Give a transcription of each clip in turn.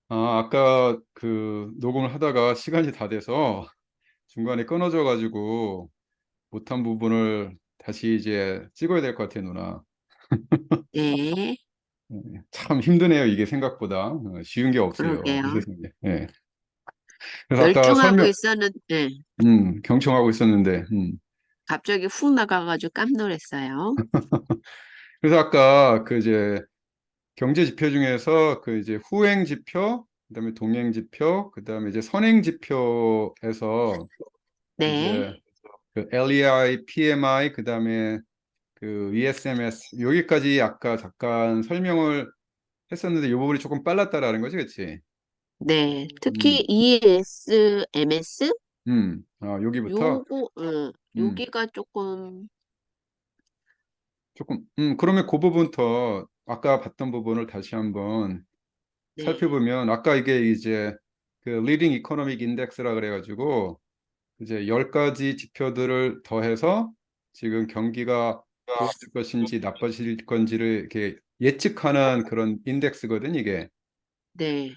아까 그 녹음을 하다가 시간이 다 돼서 중간에 끊어져 가지고 못한 부분을 다시 이제 찍어야 될 것 같아, 누나. 네, 참 힘드네요, 이게 생각보다. 쉬운 게 없어요, 이 그러게요. 세상에. 예. 그래서 아까 열중하고 있었는데, 경청하고 있었는데, 갑자기 훅 나가가지고 깜놀했어요. 그래서 아까 그 이제 경제 지표 중에서 그 이제 후행 지표, 그다음에 동행 지표, 그다음에 이제 선행 지표에서 네, 이제 그 LEI, PMI, 그다음에 그 ESMS 여기까지 아까 잠깐 설명을 했었는데 이 부분이 조금 빨랐다라는 거지, 그렇지? 네. 특히 음, ESMS? 여기부터 요거, 음, 여기가 조금, 조금 그러면 그 부분부터 아까 봤던 부분을 다시 한번 네, 살펴보면 아까 이게 이제 그 리딩 이코노믹 인덱스라 그래가지고 이제 10가지 지표들을 더해서 지금 경기가 좋아질 것인지 나빠질 건지를 이렇게 예측하는 그런 인덱스거든, 이게. 네,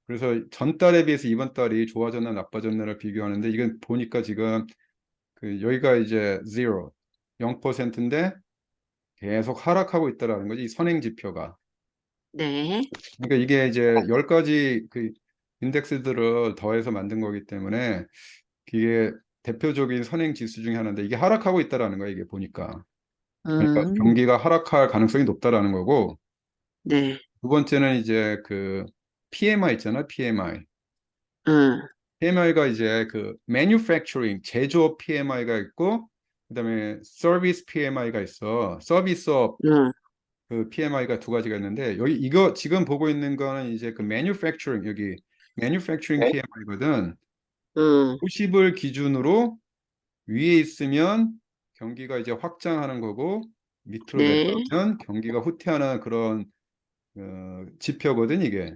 그래서 전달에 비해서 이번 달이 좋아졌나 나빠졌나를 비교하는데 이건 보니까 지금 그 여기가 이제 0%인데 계속 하락하고 있다라는 거지, 이 선행 지표가. 네, 그러니까 이게 이제 10가지 그 인덱스들을 더해서 만든 거기 때문에 이게 대표적인 선행 지수 중에 하나인데 이게 하락하고 있다라는 거야, 이게 보니까. 그러니까 음, 경기가 하락할 가능성이 높다라는 거고, 네, 두 번째는 이제 그 PMI 있잖아, PMI. 음, PMI가 이제 그 manufacturing 제조업 PMI가 있고 그다음에 서비스 PMI가 있어. 서비스업 음, 그 PMI가 두 가지가 있는데 여기 이거 지금 보고 있는 거는 이제 그 manufacturing 여기 manufacturing PMI거든. 음, 50을 기준으로 위에 있으면 경기가 이제 확장하는 거고 밑으로 네, 내려가면 경기가 후퇴하는 그런 지표거든 이게.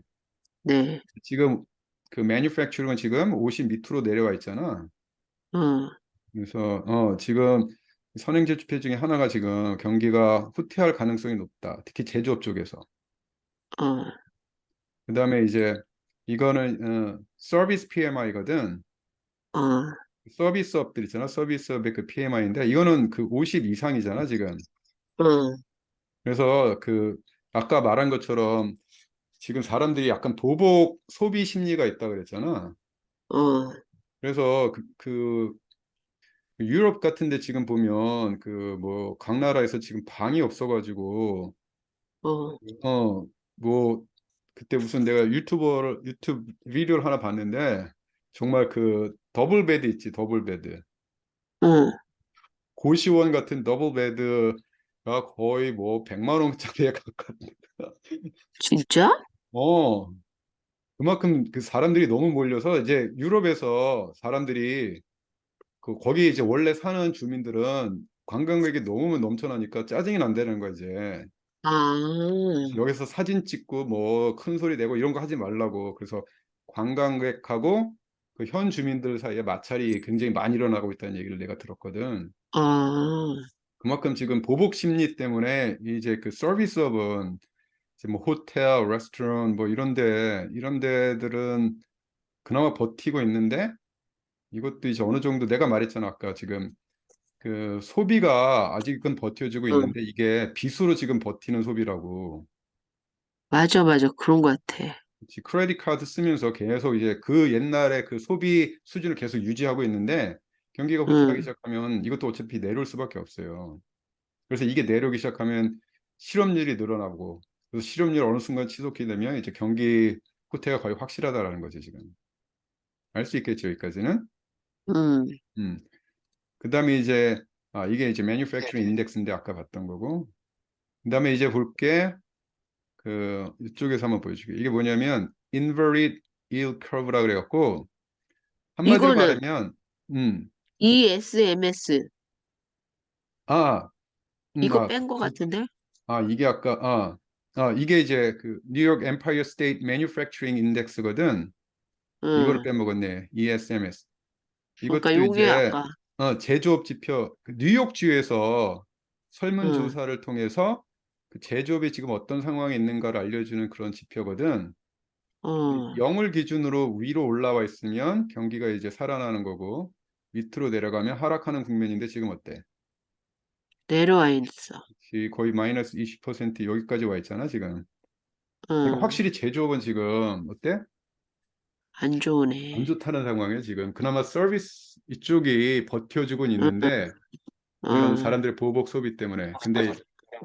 네, 지금 그 manufacturing은 지금 50 밑으로 내려와 있잖아. 음, 그래서 지금 선행제 지표 중에 하나가 지금 경기가 후퇴할 가능성이 높다. 특히 제조업 쪽에서. 어, 그다음에 이제 이거는 서비스 PMI거든. 어, 서비스업들 있잖아. 서비스업의 그 PMI인데 이거는 그 50 이상이잖아, 지금. 음, 그래서 그 아까 말한 것처럼 지금 사람들이 약간 보복 소비 심리가 있다 그랬잖아. 어, 그래서 유럽 같은 데 지금 보면 그 뭐 각 나라에서 지금 방이 없어가지고 어, 뭐 그때 무슨 내가 유튜브 비디오를 하나 봤는데 정말 그 더블 베드 있지, 더블 베드. 음, 고시원 같은 더블 베드가 거의 뭐 100만 원짜리에 가깝다. 진짜? 어 그만큼 그 사람들이 너무 몰려서 이제 유럽에서 사람들이 그 거기 이제 원래 사는 주민들은 관광객이 너무 넘쳐나니까 짜증이 난다는 거야 이제. 아, 여기서 사진 찍고 뭐 큰 소리 내고 이런 거 하지 말라고. 그래서 관광객하고 그 현 주민들 사이에 마찰이 굉장히 많이 일어나고 있다는 얘기를 내가 들었거든. 아, 그만큼 지금 보복 심리 때문에 이제 그 서비스업은 이제 뭐 호텔, 레스토랑 뭐 이런 데들은 그나마 버티고 있는데 이것도 이제 어느 정도 내가 말했잖아 아까 지금 그 소비가 아직은 버텨주고 응, 있는데 이게 빚으로 지금 버티는 소비라고. 맞아, 맞아. 그런 것 같아. 그치, 크레딧 카드 쓰면서 계속 이제 그 옛날의 그 소비 수준을 계속 유지하고 있는데 경기가 후퇴하기 응, 시작하면 이것도 어차피 내려올 수밖에 없어요. 그래서 이게 내려오기 시작하면 실업률이 늘어나고 그래서 실업률 어느 순간 지속이 되면 이제 경기 후퇴가 거의 확실하다라는 거죠, 지금. 알 수 있겠죠, 여기까지는? 응. 음. 그다음에 이제 이게 이제 매뉴팩처링 인덱스인데 아까 봤던 거고. 그다음에 이제 볼게 그 이쪽에서 한번 보여줄게. 이게 뭐냐면 inverted yield curve라 그래갖고 한마디로 이거는 말하면, 음, ESMS. 아, 이거 뺀 것 같은데? 이게 아까, 이게 이제 그 뉴욕 엠파이어 스테이트 매뉴팩처링 인덱스거든. 이거를 응. 빼먹었네. ESMS. 그러니까 이것도 요게 이제 아까, 제조업 지표, 그 뉴욕주에서 응, 설문조사를 통해서 그 제조업이 지금 어떤 상황에 있는가를 알려주는 그런 지표거든. 어, 0을 기준으로 위로 올라와 있으면 경기가 이제 살아나는 거고 밑으로 내려가면 하락하는 국면인데 지금 어때? 내려와 있어. 거의 마이너스 20% 여기까지 와 있잖아, 지금. 그러니까 응, 확실히 제조업은 지금 어때? 안 안 좋으네. 좋다는 상황이에요, 지금. 그나마 서비스 이쪽이 버텨주곤 응, 있는데 이런 응, 사람들의 보복 소비 때문에. 근데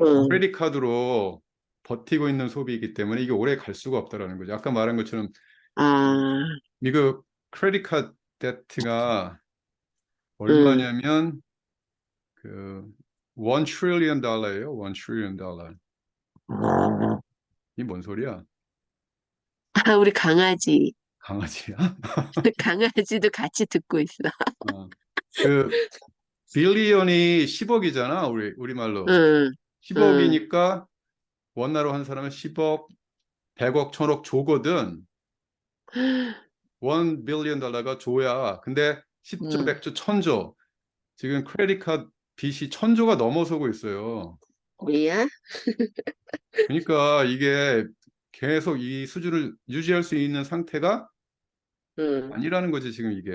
응, 크레딧 카드로 버티고 있는 소비이기 때문에 이게 오래 갈 수가 없다라는 거죠. 아까 말한 것처럼 아, 미국 크레딧 카드 데트가 응. 얼마냐면 그 $1 trillion 달러예요. $1 trillion 달러. 이 뭔 소리야? 아, 우리 강아지. 강아지야? 강아지도 같이 듣고 있어. 어. 그 빌리언이 10억이잖아. 우리말로. 응, 응. 10억이니까 원화로 한 사람은 10억, 100억, 1000억 조거든. 1 빌리언 달러가 조야. 근데 10조, 응, 100조, 1000조. 지금 크레딧 카드 빚이 1000조가 넘어서고 있어요. 뭐야? 그러니까 이게 계속 이 수준을 유지할 수 있는 상태가 응, 아니라는 거지, 지금 이게.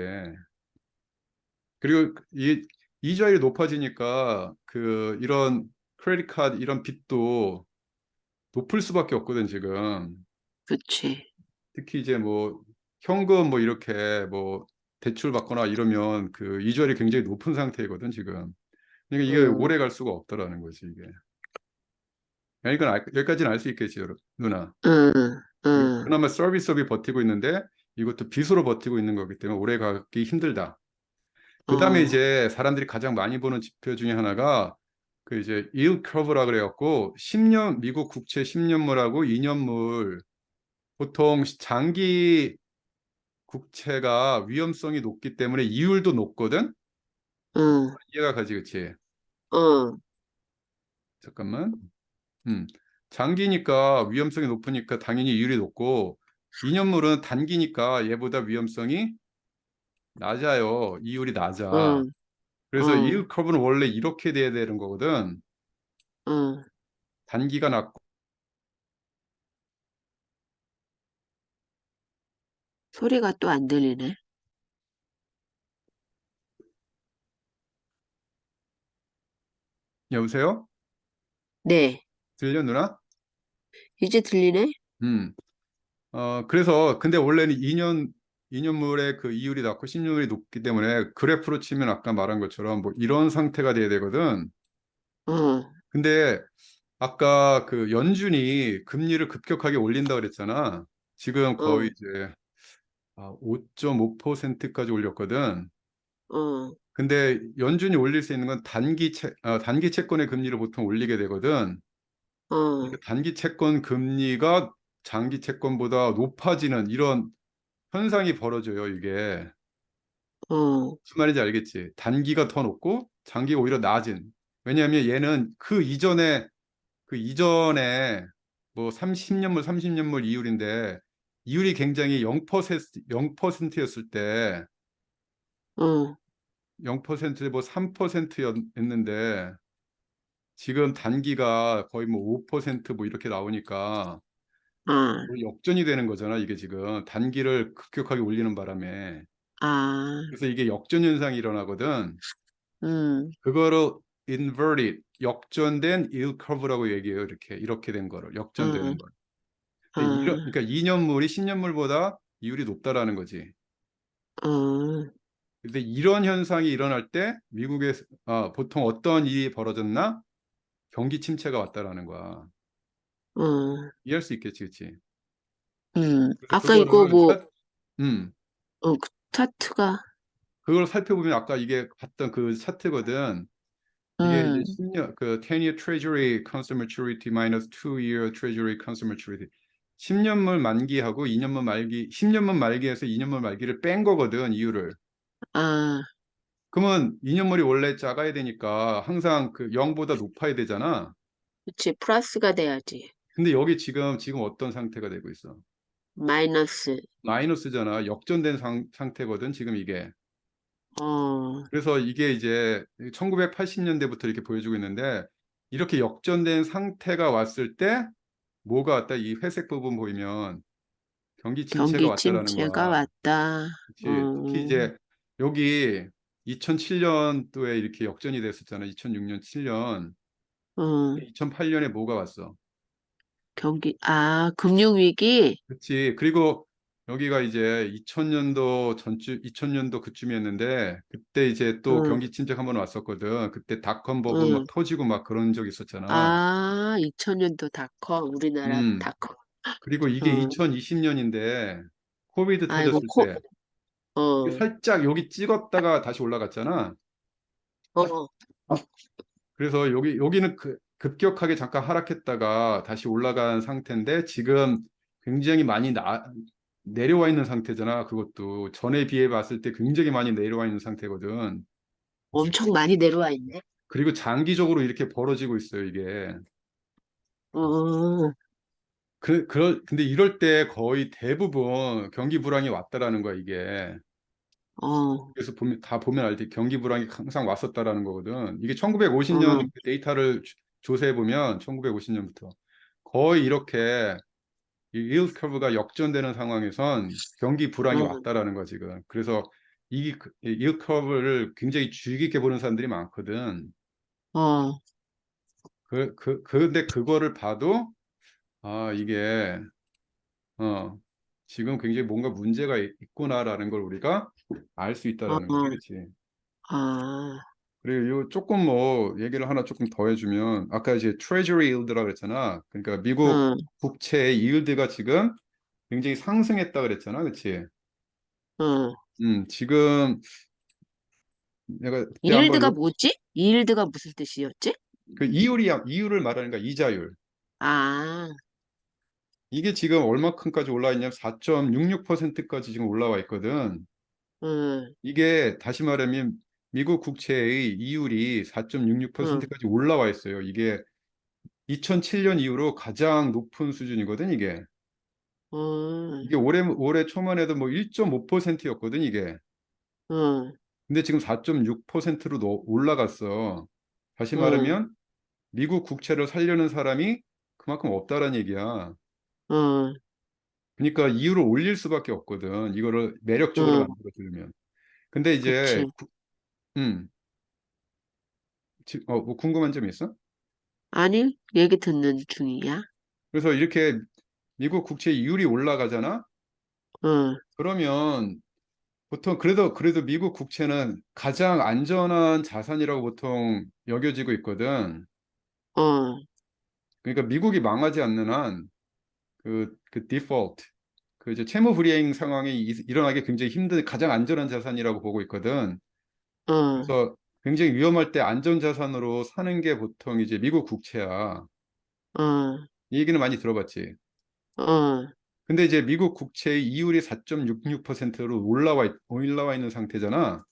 그리고 이 이자율이 높아지니까 그 이런 크레딧 카드 이런 빚도 높을 수밖에 없거든, 지금. 그치. 특히 이제 뭐 현금 뭐 이렇게 뭐 대출 받거나 이러면 그 이자율이 굉장히 높은 상태거든, 지금. 그러니까 이게 응, 오래 갈 수가 없다라는 거지, 이게. 그러니까 여기까지는 알 수 있겠지, 누나. 응, 응, 그나마 서비스업이 버티고 있는데 이것도 빚으로 버티고 있는 거기 때문에 오래 가기 힘들다. 그 다음에 어, 이제 사람들이 가장 많이 보는 지표 중에 하나가 그 이제 yield curve라 그래갖고 10년 미국 국채 10년물하고 2년물 보통 장기 국채가 위험성이 높기 때문에 이율도 높거든. 응, 이해가 가지, 그치? 어, 잠깐만. 음. 장기니까 위험성이 높으니까 당연히 이율이 높고 2년물은 단기니까 얘보다 위험성이 낮아요. 이율이 낮아. 응, 그래서 어, yield curve는 원래 이렇게 돼야 되는 거거든. 응. 단기가 낮고 소리가 또 안 들리네. 여보세요? 네, 들려 누나? 이제 들리네? 음. 그래서 근데 원래는 2년물의 그 이율이 낮고 10년물이 높기 때문에 그래프로 치면 아까 말한 것처럼 뭐 이런 상태가 돼야 되거든. 어, 근데 아까 그 연준이 금리를 급격하게 올린다 그랬잖아. 지금 거의 어, 이제 5.5%까지 올렸거든. 어, 근데 연준이 올릴 수 있는 건 단기 채권의 금리를 보통 올리게 되거든. 어, 그러니까 단기 채권 금리가 장기 채권보다 높아지는 이런 현상이 벌어져요, 이게. 어, 무슨 말인지 알겠지? 단기가 더 높고 장기가 오히려 낮은. 왜냐하면 얘는 그 이전에 뭐 30년물, 30년물 이율인데 이율이 굉장히 0%였을 때 어, 0%에 뭐 3%였는데 지금 단기가 거의 뭐 5%뭐 이렇게 나오니까 아, 거의 역전이 되는 거잖아, 이게 지금. 단기를 급격하게 올리는 바람에. 아, 그래서 이게 역전 현상이 일어나거든. 음, 그거를 inverted, 역전된 yield curve라고 얘기해요. 이렇게 된 거를 어, 역전되는 걸. 근데 어, 그러니까 2년물이 10년물보다 이율이 높다라는 거지. 어, 근데 이런 현상이 일어날 때 미국에 보통 어떤 일이 벌어졌나? 경기 침체가 왔다라는 거야. 어, 이해할 수 있겠지, 그치? 그래서 아까 이거 뭐, 음, 그 차트가, 그걸 살펴보면 아까 이게 봤던 그 차트거든. 이게 이제 음, 10년 그 10-year Treasury Constant Maturity minus 2-year Treasury Constant Maturity 10년물 만기하고 2년물 말기 10년물 말기에서 2년물 말기를 뺀 거거든 이유를. 아, 그러면 2년물이 원래 작아야 되니까 항상 그 0보다 높아야 되잖아. 그치, 플러스가 돼야지. 근데 여기 지금 어떤 상태가 되고 있어? 마이너스, 마이너스잖아. 역전된 상태거든 지금 이게. 어, 그래서 이게 이제 1980년대부터 이렇게 보여주고 있는데 이렇게 역전된 상태가 왔을 때 뭐가 왔다 이 회색 부분 보이면 경기 침체가 경기 왔다라는 침체가 거야. 왔다. 그치. 특히 이제 여기 2007년도에 이렇게 역전이 됐었잖아. 2006년, 7년. 어, 2008년에 뭐가 왔어? 금융위기? 그치. 그리고 여기가 이제 2000년도 전주, 2000년도 그쯤이었는데, 그때 이제 또 어, 경기 침체 한번 왔었거든. 그때 닷컴 버블 막 어. 터지고 막 그런 적 있었잖아. 2000년도 닷컴, 우리나라 음. 닷컴. 그리고 이게 어, 2020년인데, 코비드 아이고, 터졌을 때, 이게 어, 살짝 여기 찍었다가 다시 올라갔잖아. 어, 그래서 여기는 급격하게 잠깐 하락했다가 다시 올라간 상태인데 지금 굉장히 많이 내려와 있는 상태잖아. 그것도 전에 비해 봤을 때 굉장히 많이 내려와 있는 상태거든. 엄청 많이 내려와 있네. 그리고 장기적으로 이렇게 벌어지고 있어요, 이게. 어, 근데 이럴 때 거의 대부분 경기 불황이 왔다라는 거야, 이게. 어, 그래서 다 보면 알지. 경기 불황이 항상 왔었다라는 거거든. 이게 1950년 어, 데이터를 조사해 보면 1950년부터 거의 이렇게 이 yield curve가 역전되는 상황에선 경기 불황이 어, 왔다라는 거 지금. 그래서 이 yield curve를 굉장히 주의 깊게 보는 사람들이 많거든. 어, 근데 그거를 봐도 이게 어 지금 굉장히 뭔가 문제가 있구나라는 걸 우리가 알 수 어, 있다라는 거지, 그렇지? 아, 그리고 요 조금 뭐 얘기를 하나 조금 더 해주면 아까 이제 treasury yield라고 그랬잖아. 그러니까 미국 어, 국채의 yield가 지금 굉장히 상승했다 그랬잖아, 그렇지? 어. 지금 내가 그때 한번 일드가 뭐지? 일드가 무슨 뜻이었지? 그 이율을 말하는 거야, 이자율. 아, 이게 지금 얼마큼까지 올라와 있냐면 4.66%까지 지금 올라와 있거든. 어, 이게 다시 말하면 미국 국채의 이율이 어, 4.66%까지 올라와 있어요. 이게 2007년 이후로 가장 높은 수준이거든, 이게. 어, 이게 올해 초만 해도 뭐 1.5%였거든, 이게. 어, 근데 지금 4.6%로 올라갔어. 다시 어, 말하면 미국 국채를 살려는 사람이 그만큼 없다라는 얘기야. 어, 그러니까 이율을 올릴 수밖에 없거든. 이거를 매력적으로 어, 만들어 주려면. 근데 이제 그치. 음, 뭐 궁금한 점이 있어? 아니, 얘기 듣는 중이야. 그래서 이렇게 미국 국채 이율이 올라가잖아. 어, 그러면 보통 그래도 미국 국채는 가장 안전한 자산이라고 보통 여겨지고 있거든. 어, 그러니까 미국이 망하지 않는 한 그 디폴트, 그 이제 채무 불이행 상황이 일어나기 굉장히 힘든 가장 안전한 자산이라고 보고 있거든. 어, 그래서 굉장히 위험할 때 안전 자산으로 사는 게 보통 이제 미국 국채야. 어, 이 얘기는 많이 들어봤지. 어, 근데 이제 미국 국채의 이율이 4.66%로 올라와 있는 상태잖아.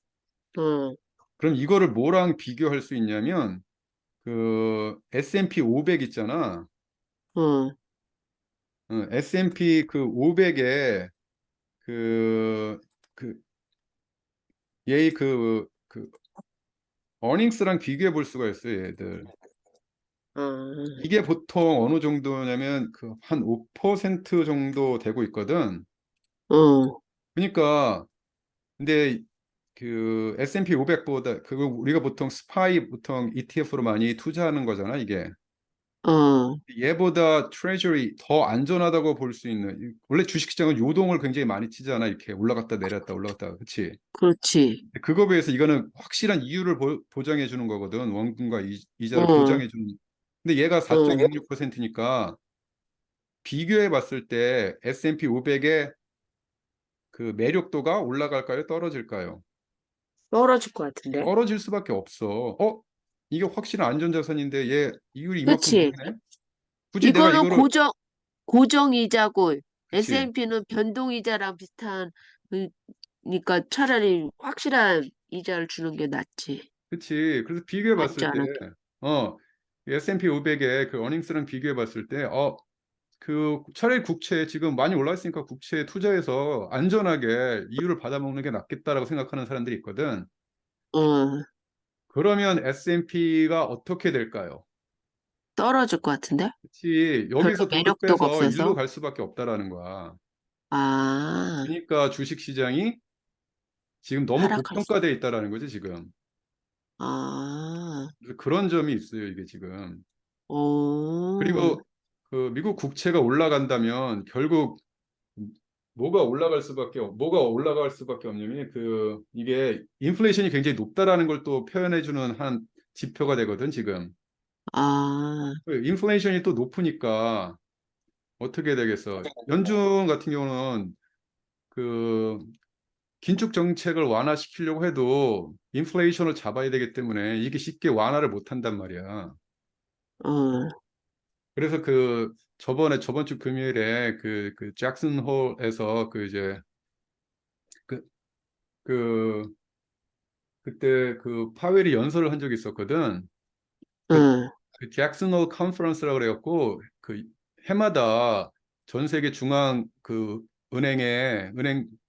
어, 그럼 이거를 뭐랑 비교할 수 있냐면 그 S&P 500 있잖아. 어, S&P 그 500에 그, 그, 얘의 그 어닝스랑 비교해 볼 수가 있어요, 얘들. 어, 이게 보통 어느 정도냐면 그 한 5% 정도 되고 있거든. 어, 그러니까 근데 그 S&P 500보다 그거 우리가 보통 스파이 보통 ETF로 많이 투자하는 거잖아, 이게. 어, 얘보다 트레저리 더 안전하다고 볼 수 있는 원래 주식시장은 요동을 굉장히 많이 치잖아, 이렇게 올라갔다 내렸다 올라갔다, 그렇지? 그렇지. 그거에 비해서 이거는 확실한 이유를 보장해 주는 거거든. 원금과 이자를 어, 보장해 주는. 근데 얘가 어, 4.66%니까 비교해 봤을 때 S&P 500의 그 매력도가 올라갈까요? 떨어질까요? 떨어질 것 같은데. 떨어질 수밖에 없어. 이게 확실한 안전자산인데 얘 이율이 이만큼 그치? 되네? 굳이 내가 이거는 이거를 고정이자고, 그치, S&P는 변동이자랑 비슷한, 그러니까 차라리 확실한 이자를 주는 게 낫지. 그치. 그래서 비교해 봤을 때, 안전하게. 어, S&P 500의 그 어닝스랑 비교해 봤을 때, 그 차라리 국채 지금 많이 올랐으니까 국채에 투자해서 안전하게 이율을 받아먹는 게 낫겠다라고 생각하는 사람들이 있거든. 어, 그러면 S&P가 어떻게 될까요? 떨어질 것 같은데? 그치. 별로 여기서 돈을 매력도가 빼서 일로 없어서. 갈 수밖에 없다라는 거야. 아, 그러니까 주식 시장이 지금 너무 하락할 수, 고평가돼 있다라는 거지, 지금. 아, 그래서 그런 점이 있어요, 이게 지금. 오, 그리고 그 미국 국채가 올라간다면 결국 뭐가 올라갈 수밖에 없냐면 그 이게 인플레이션이 굉장히 높다라는 걸 또 표현해 주는 한 지표가 되거든, 지금. 아, 그 인플레이션이 또 높으니까 어떻게 되겠어? 연준 같은 경우는 그 긴축 정책을 완화시키려고 해도 인플레이션을 잡아야 되기 때문에 이게 쉽게 완화를 못 한단 말이야. 어, 그래서 그 저번 주 금요일에 그 잭슨 홀에서 그 이제 그, 그 그때 그 파웰이 연설을 한 적이 있었거든. 그, 응, 그 잭슨 홀 컨퍼런스라고 그래갖고 그 해마다 전 세계 중앙 그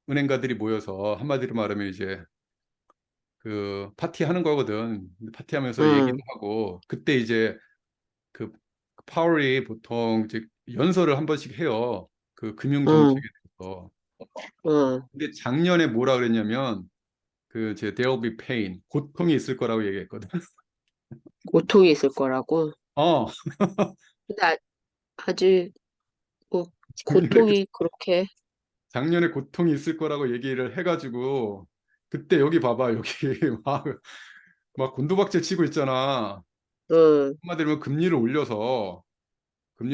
은행가들이 모여서 한마디로 말하면 이제 그 파티하는 거거든. 파티하면서 얘기도 응, 하고 그때 이제 그 파월이 보통 이제 연설을 한 번씩 해요. 그 금융 정책에 응, 대해서. 응. 근데 작년에 뭐라 그랬냐면 그 이제 there'll be pain, 고통이 있을 거라고 얘기했거든. 고통이 있을 거라고. 어, 근데 아직 뭐 작년에 고통이 그렇게, 작년에 고통이 있을 거라고 얘기를 해가지고 그때 여기 봐봐 여기 막 곤두박질 치고 있잖아. 응, 한마디로 금리를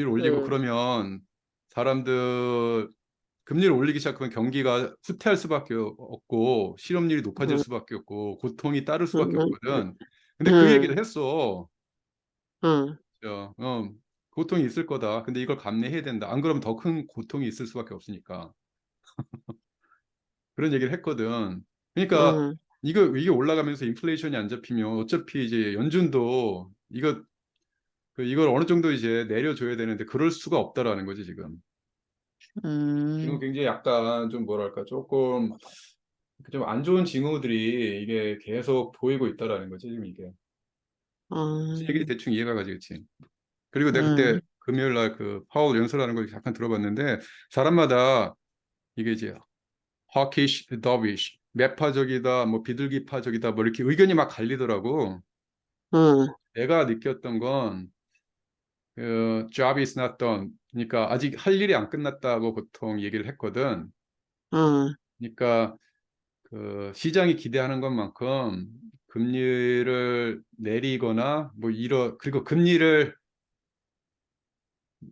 올리고 응, 그러면 사람들 금리를 올리기 시작하면 경기가 후퇴할 수밖에 없고 실업률이 높아질 응, 수밖에 없고 고통이 따를 수밖에 응, 없거든. 근데 그 응, 얘기를 했어. 응, 어, 고통이 있을 거다. 근데 이걸 감내해야 된다. 안 그러면 더 큰 고통이 있을 수밖에 없으니까. 그런 얘기를 했거든. 그러니까 응, 이게 올라가면서 인플레이션이 안 잡히면 어차피 이제 연준도 이걸 어느 정도 이제 내려줘야 되는데 그럴 수가 없다라는 거지 지금. 지금 음, 굉장히 약간 좀 뭐랄까 조금 좀 안 좋은 징후들이 이게 계속 보이고 있다라는 거지 지금 이게. 무슨 얘기인지 음, 대충 이해가 가지겠지. 그리고 내가 그때 음, 금요일 날 그 파월 연설하는 걸 잠깐 들어봤는데 사람마다 이게 이제 hawkish, dovish, 매파적이다, 뭐 비둘기파적이다, 뭐 이렇게 의견이 막 갈리더라고. 응, 내가 느꼈던 건 그 job is not done. 그러니까 아직 할 일이 안 끝났다고 보통 얘기를 했거든. 응, 그러니까 그 시장이 기대하는 것만큼 금리를 내리거나 뭐 그리고 금리를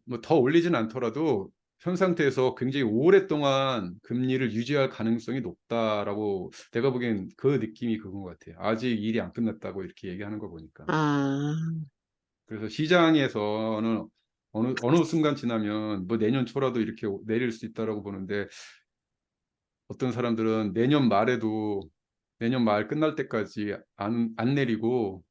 뭐 더 올리진 않더라도 현 상태에서 굉장히 오랫동안 금리를 유지할 가능성이 높다라고 내가 보기엔 그 느낌이 그건 것 같아요. 아직 일이 안 끝났다고 이렇게 얘기하는 거 보니까. 아, 그래서 시장에서는 어느 순간 지나면 뭐 내년 초라도 이렇게 내릴 수 있다라고 보는데 어떤 사람들은 내년 말 끝날 때까지 안 내리고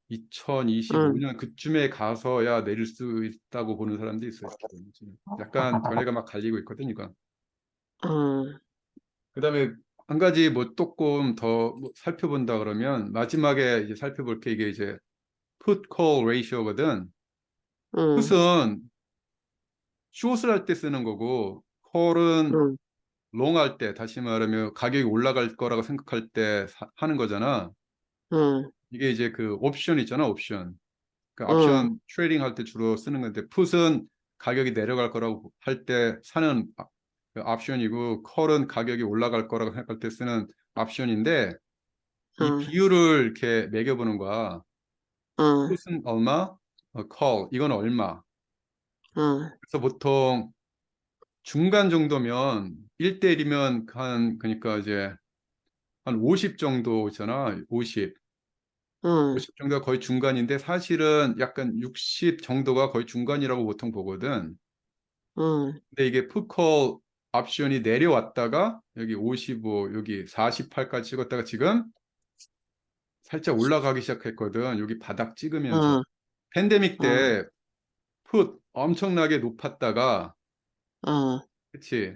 응, 2025년 그쯤에 가서야 내릴 수 있다고 보는 사람도 있어요. 지금 약간 견해가 막 갈리고 있거든, 이거. 응, 그다음에 한 가지 뭐 조금 더뭐 살펴본다 그러면 마지막에 이제 살펴볼 게 이게 이제 put call ratio거든. 응, 풋은 숏을 할 때 쓰는 거고 call은 응, 롱 할 때 다시 말하면 가격이 올라갈 거라고 생각할 때 하는 거잖아. 응, 이게 이제 그 옵션 있잖아, 옵션. 그 응, 옵션 트레이딩 할 때 주로 쓰는 건데 풋은 가격이 내려갈 거라고 할 때 사는 그 옵션이고 콜은 가격이 올라갈 거라고 생각할 때 쓰는 옵션인데 이 응, 비율을 이렇게 매겨보는 거야. 응, 풋은 얼마, 콜 이건 얼마. 응, 그래서 보통 중간 정도면 1대1이면 한 그러니까 이제 한 50 정도 있잖아. 50. 응, 50 정도가 거의 중간인데 사실은 약간 60 정도가 거의 중간이라고 보통 보거든. 응, 근데 이게 풋콜 옵션이 내려왔다가 여기 55, 여기 48까지 찍었다가 지금 살짝 올라가기 시작했거든. 여기 바닥 찍으면서. 응, 팬데믹 응, 때 풋 엄청나게 높았다가 응, 그치?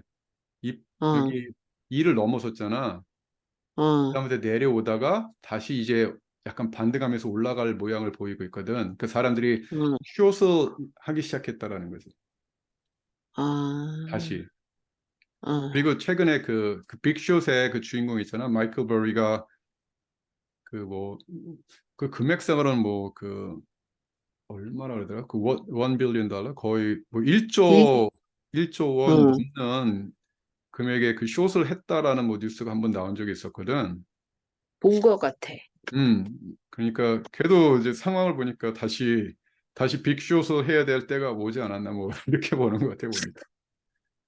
이, 응, 여기 2를 넘어섰잖아. 응, 그다음에 내려오다가 다시 이제 약간 반등하면서 올라갈 모양을 보이고 있거든. 그 사람들이 응, 숏을 하기 시작했다라는 거지. 아, 다시. 어, 그리고 최근에 그 빅숏의 그 주인공 있잖아. 마이클 버리가 그 뭐, 그 금액상으로는 뭐 그 얼마나 그러더라? 그 원 빌리언 달러? 거의 뭐 일, 1조 원 어, 넘는 금액의 그 숏을 했다라는 뭐 뉴스가 한번 나온 적이 있었거든. 본 것 같아. 음, 그러니까 걔도 이제 상황을 보니까 다시 빅숏을 해야 될 때가 오지 않았나 뭐 이렇게 보는 것 같아 보니까.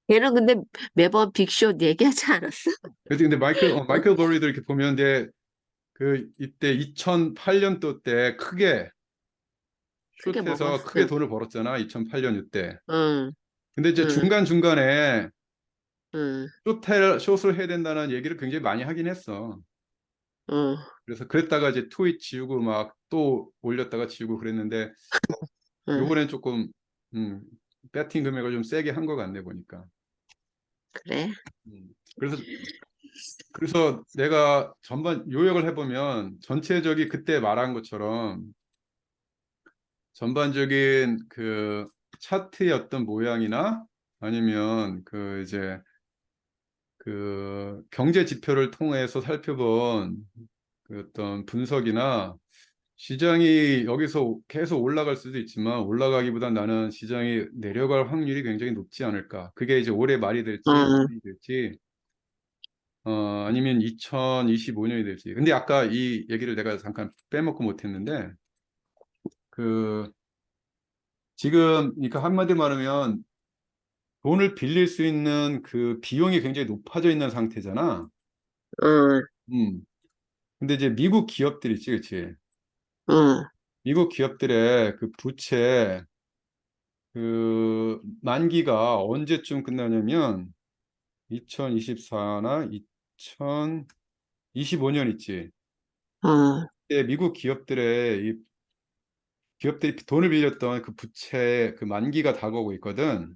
걔는 근데 매번 빅쇼 얘기하지 않았어? 그래서 근데 어? 마이클 버리도 이렇게 보면 이제 그 이때 2008년도 때 크게 크게 숏해서 크게 먹었어. 돈을 벌었잖아. 2008년 이때. 응, 근데 이제 응, 중간중간에 응, 숏을 해야 된다는 얘기를 굉장히 많이 하긴 했어. 응, 그래서 그랬다가 이제 트윗 지우고 막 또 올렸다가 지우고 그랬는데 응. 요번엔 조금 음, 배팅 금액을 좀 세게 한 것 같네 보니까. 그래? 그래서 내가 전반 요약을 해보면 전체적인 그때 말한 것처럼 전반적인 그 차트의 어떤 모양이나 아니면 그 이제 그 경제 지표를 통해서 살펴본 그 어떤 분석이나 시장이 여기서 계속 올라갈 수도 있지만 올라가기보단 나는 시장이 내려갈 확률이 굉장히 높지 않을까. 그게 이제 올해 말이 될지 응, 내년이 될지 아니면 2025년이 될지. 근데 아까 이 얘기를 내가 잠깐 빼먹고 못했는데 그 지금 그러니까 한마디로 말하면 돈을 빌릴 수 있는 그 비용이 굉장히 높아져 있는 상태잖아. 응, 음. 근데 이제 미국 기업들 있지, 그렇지? 응, 미국 기업들의 그 부채 그 만기가 언제쯤 끝나냐면 2024나 2025년 있지. 응, 그때 미국 기업들의 이 기업들이 돈을 빌렸던 그 부채 그 만기가 다가오고 있거든.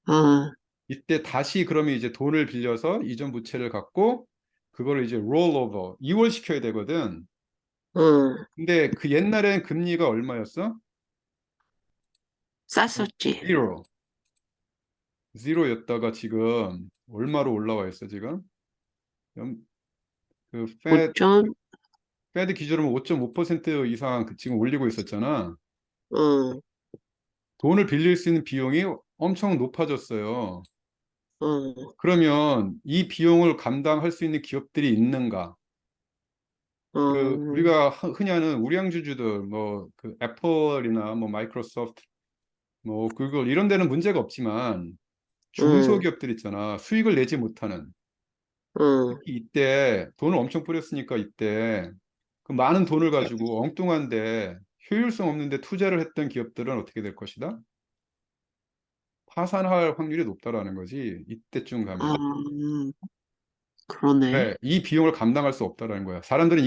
응, 이때 다시 그러면 이제 돈을 빌려서 이전 부채를 갚고 그거를 이제 롤오버 이월시켜야 되거든. 응. 근데 그 옛날엔 금리가 얼마였어? 쌌었지. 제로. 제로였다가 지금 얼마로 올라와 있어 지금? 그5점, 페드 기준으로 5.5% 이상 지금 올리고 있었잖아. 응, 돈을 빌릴 수 있는 비용이 엄청 높아졌어요. 응, 그러면 이 비용을 감당할 수 있는 기업들이 있는가? 그 응, 우리가 흔히 하는 우량주주들 뭐 그 애플이나 뭐 마이크로소프트 뭐 구글 이런 데는 문제가 없지만 응, 중소기업들 있잖아. 수익을 내지 못하는. 응. 특히 이때 돈을 엄청 뿌렸으니까 이때 그 많은 돈을 가지고 엉뚱한데 효율성 없는데 투자를 했던 기업들은 어떻게 될 것이다? 파산할 확률이 높다라는 거지. 이때쯤 아, 가면. 그러네. 네, 이 비용을 감당할 수 없다라는 거야. 사람들은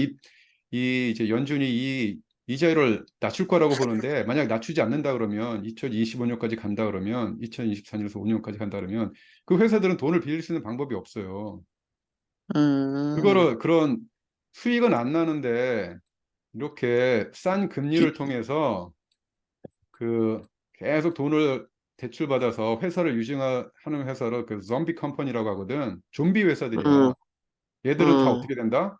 이 이제 연준이 이 이자율을 낮출 거라고 보는데 만약 낮추지 않는다 그러면 2025년까지 간다 그러면 2024년에서 5년까지 간다 그러면 그 회사들은 돈을 빌릴 수 있는 방법이 없어요. 음, 그거를 그런 수익은 안 나는데 이렇게 싼 금리를 통해서 그 계속 돈을 대출받아서 회사를 유지하는 회사를 그 좀비 컴퍼니라고 하거든. 좀비 회사들이야. 응, 얘들은 다 응. 어떻게 된다?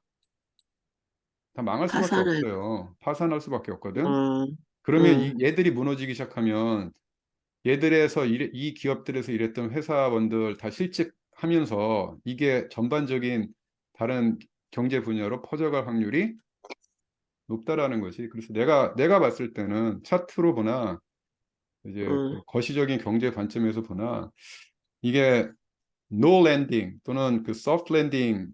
다 망할 수밖에 파산을, 없어요. 파산할 수밖에 없거든. 응, 그러면 응, 이 얘들이 무너지기 시작하면 얘들에서 이 기업들에서 일했던 회사원들 다 실직하면서 이게 전반적인 다른 경제 분야로 퍼져갈 확률이 높다라는 거지. 그래서 내가 봤을 때는 차트로 보나 이제 응. 그 거시적인 경제 관점에서 보나 이게 no landing 또는 그 soft landing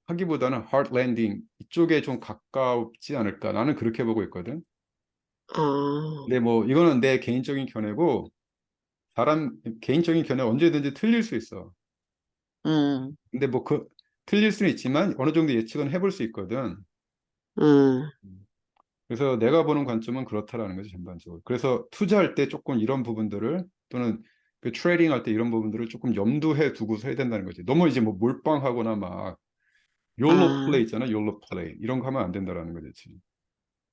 하기보다는 hard landing 이쪽에 좀 가깝지 않을까 나는 그렇게 보고 있거든. 아, 근데 뭐 이거는 내 개인적인 견해고 사람 개인적인 견해 언제든지 틀릴 수 있어. 응, 근데 뭐 그 틀릴 수는 있지만 어느 정도 예측은 해볼 수 있거든. 응, 그래서 내가 보는 관점은 그렇다라는 거지 전반적으로. 그래서 투자할 때 조금 이런 부분들을 또는 그 트레이딩 할 때 이런 부분들을 조금 염두해 두고서 해야 된다는 거지. 너무 이제 뭐 몰빵하거나 막 욜로 아, 플레이 있잖아. 욜로 플레이 이런 거 하면 안 된다라는 거지. 지금.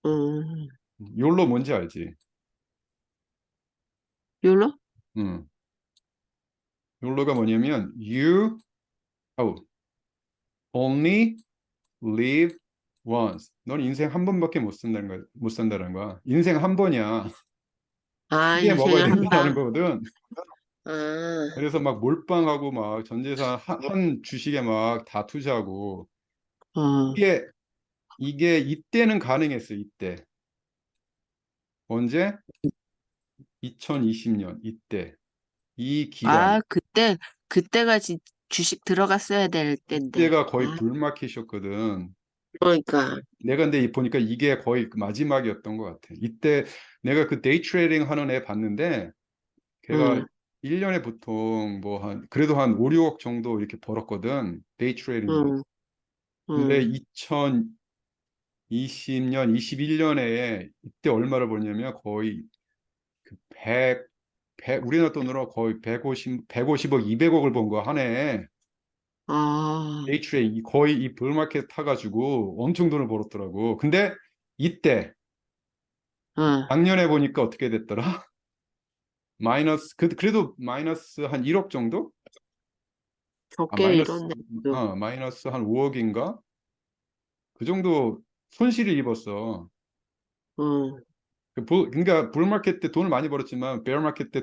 응. 욜로 뭔지 알지? 욜로? 응. 욜로가 뭐냐면 oh, only live once. 넌 인생 한 번밖에 못 산다는 거야. 인생 한 번이야. 아, 크게 먹어야 인생에 한 된다는 방. 거거든. 아, 그래서 막 몰빵하고 막 전 재산 한 주식에 막 다 투자하고 어. 이게 이게 이때는 가능했어. 이때 언제? 2020년 이때 이 기간 아, 그때가 주식 들어갔어야 될 때인데. 이때가 거의 아, 불마켓이었거든. 그러니까. 내가 근데 보니까 이게 거의 그 마지막이었던 것 같아. 이때 내가 그 데이 트레이딩 하는 애 봤는데 걔가 응, 1년에 보통 뭐 한 그래도 한 5, 6억 정도 이렇게 벌었거든. 데이 트레이딩으로. 응, 근데 응. 2020년, 21년에 이때 얼마를 벌냐면 거의 그 100, 우리나라 돈으로 거의 150억, 200억을 번 거 한 해에 아, 데이트레이 거의 이 불마켓 타가지고 엄청 돈을 벌었더라고. 근데 이때 응. 작년에 보니까 어떻게 됐더라? 마이너스 그래도 마이너스 한 1억 정도? 아 적게 마이너스 잃었네. 응, 마이너스 한 5억인가? 그 정도 손실을 입었어. 응, 그러니까 불마켓 때 돈을 많이 벌었지만 베어마켓 때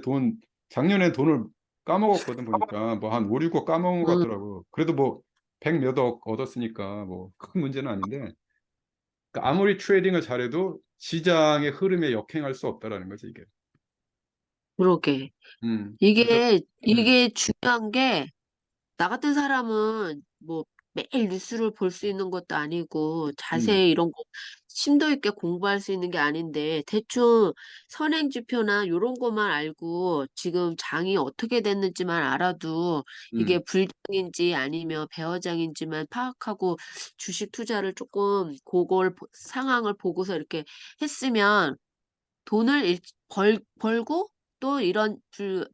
작년에 돈을 까먹었거든 보니까 뭐 한 5, 6억 까먹은 것 응. 같더라고. 그래도 뭐 100 몇 억 얻었으니까 뭐 큰 문제는 아닌데 그러니까 아무리 트레이딩을 잘해도 시장의 흐름에 역행할 수 없다라는 거지 이게. 그러게. 그래서 음, 이게 중요한 게, 나 같은 사람은 뭐 매일 뉴스를 볼 수 있는 것도 아니고 음, 자세히 이런 거 심도 있게 공부할 수 있는 게 아닌데 대충 선행지표나 이런 것만 알고 지금 장이 어떻게 됐는지만 알아도 이게 음, 불장인지 아니면 배어장인지만 파악하고 주식 투자를 조금 상황을 보고서 이렇게 했으면 돈을 벌고 또 이런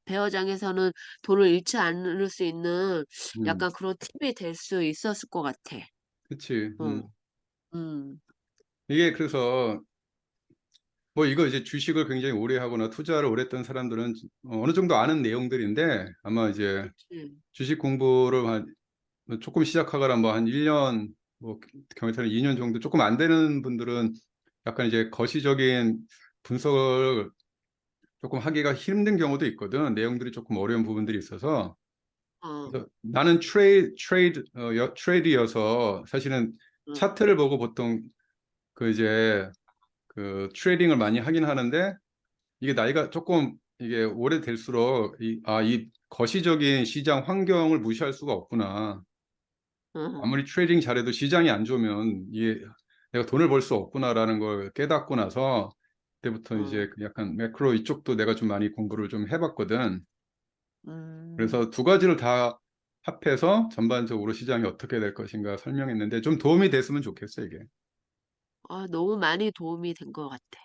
배어장에서는 돈을 잃지 않을 수 있는 음, 약간 그런 팁이 될 수 있었을 것 같아. 그치. 어, 음, 이게 그래서 뭐 이거 이제 주식을 굉장히 오래 하거나 투자를 오래 했던 사람들은 어느 정도 아는 내용들인데 아마 이제 그치. 주식 공부를 조금 시작하거나 뭐 한 1년, 뭐 경우에는 2년 정도 조금 안 되는 분들은 약간 이제 거시적인 분석을 조금 하기가 힘든 경우도 있거든. 내용들이 조금 어려운 부분들이 있어서. 어, 그래서 나는 트레이드여서 사실은 어, 차트를 보고 보통 그 이제 그 트레이딩을 많이 하긴 하는데 이게 나이가 조금 이게 오래될수록 이 거시적인 시장 환경을 무시할 수가 없구나. 어, 아무리 트레이딩 잘해도 시장이 안 좋으면 이게 내가 돈을 벌 수 없구나라는 걸 깨닫고 나서 그때부터 어, 이제 그 약간 매크로 이쪽도 내가 좀 많이 공부를 좀 해봤거든. 음. 그래서 두 가지를 다 합해서 전반적으로 시장이 어떻게 될 것인가 설명했는데 좀 도움이 됐으면 좋겠어, 이게. 아, 너무 많이 도움이 된 것 같아.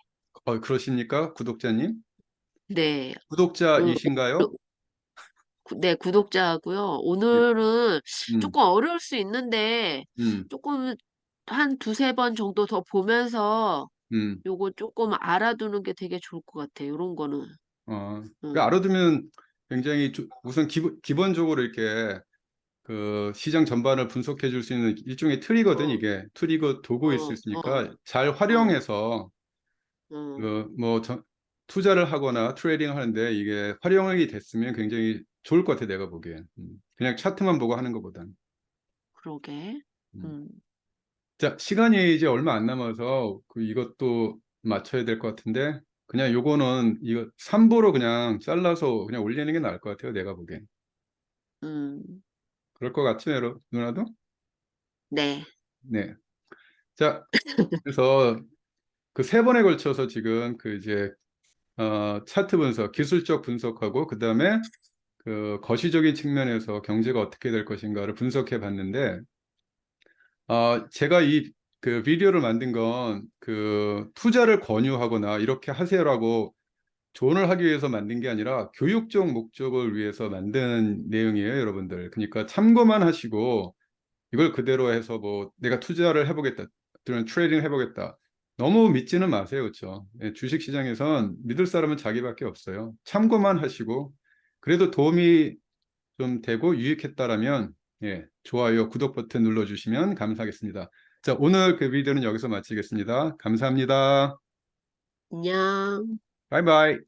그러십니까, 구독자님? 네, 음, 구독자이신가요? 네, 구독자고요. 예. 오늘은 음, 조금 어려울 수 있는데 음, 조금 한 두세 번 정도 더 보면서 음. 요거 조금 알아두는 게 되게 좋을 것 같아. 요런 거는. 그 응. 알아두면 굉장히 우선 기본적으로 이렇게 그 시장 전반을 분석해 줄 수 있는 일종의 틀이거든, 어, 이게. 틀이고 도구일 수 어, 어, 있으니까 잘 어, 활용해서 어, 그뭐 투자를 하거나 트레이딩 하는데 이게 활용이 됐으면 굉장히 좋을 것 같아, 내가 보기엔. 그냥 차트만 보고 하는 것보단. 그러게. 음. 음, 자, 시간이 이제 얼마 안 남아서 이것도 맞춰야 될 것 같은데 그냥 요거는 이거 3부로 그냥 잘라서 그냥 올리는 게 나을 것 같아요, 내가 보기엔. 음, 그럴 것 같죠, 누나도? 네. 네. 자, 그래서 그 세 번에 걸쳐서 지금 그 이제 차트 분석, 기술적 분석하고 그다음에 그 거시적인 측면에서 경제가 어떻게 될 것인가를 분석해 봤는데 제가 이 그 비디오를 만든 건 그 투자를 권유하거나 이렇게 하세요라고 조언을 하기 위해서 만든 게 아니라 교육적 목적을 위해서 만든 내용이에요, 여러분들. 그러니까 참고만 하시고 이걸 그대로 해서 뭐 내가 투자를 해보겠다, 또는 트레이딩 해보겠다. 너무 믿지는 마세요, 그렇죠? 주식 시장에선 믿을 사람은 자기밖에 없어요. 참고만 하시고 그래도 도움이 좀 되고 유익했다라면 예, 좋아요, 구독 버튼 눌러주시면 감사하겠습니다. 자, 오늘 그 비디오는 여기서 마치겠습니다. 감사합니다. 안녕. 바이바이.